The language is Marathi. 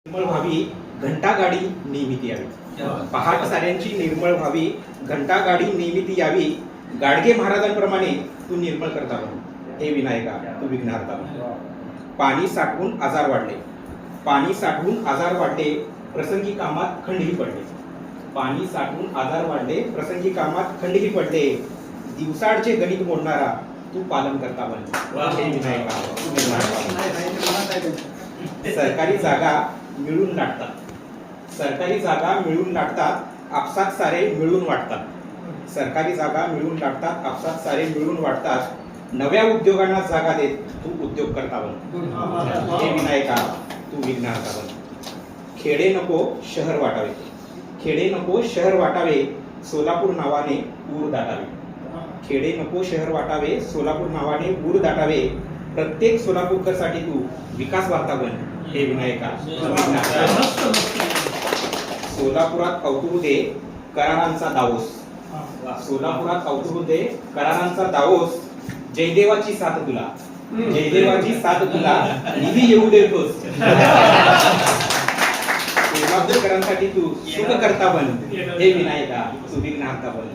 निर्मळ व्हावी घंटागाडी नियमित यावी। पहाट साऱ्यांची निर्मळ व्हावी घंटागाडी नियमित यावी। गाडगे महाराजांप्रमाणे तू निर्मळ करता बन, हे विनायका तू विघ्नहर्ता बन। पाणी साठवून आजार वाढले, पाणी साठवून आजार वाढले, प्रसंगी कामात खंडही पडले। पाणी साठवून आजार वाढले, प्रसंगी कामात खंडही पडले। दिवसाडचे गणित मोडणारा तू पालन करता बन, हे विनायका तू विघ्नहर्ता बन। सरकारी जागा मिळून लाटतात, सरकारी जागा मिळून लाटतात, आपसात सारे मिळून वाटतात। सरकारी जागा मिळून लाटतात, आपसात सारे मिळून वाटतात। नव्या उद्योगांना जागा देत तू उद्योग करता बन, हे विनायका तू विघ्नहर्ता बन। खेडे नको शहर वाटावे, खेडे नको शहर वाटावे, सोलापूर नावाने ऊर दाटावे। खेडे नको शहर वाटावे, सोलापूर नावाने ऊर दाटावे। प्रत्येक सोलापूरकरसाठी तू विकास वार्ता बन, हे विनायका। सोलापुरात अवतरू दे करारांचा दावोस, सोलापुरात अवतरू दे करारांचा दावोस। जयदेवाची साथ तुला, जयदेवाची साथ तुला, निधी येऊ देतोस। सोलापूरकरांसाठी तू सुख करता बन, हे विनायका तू विघ्नहर्ता बन।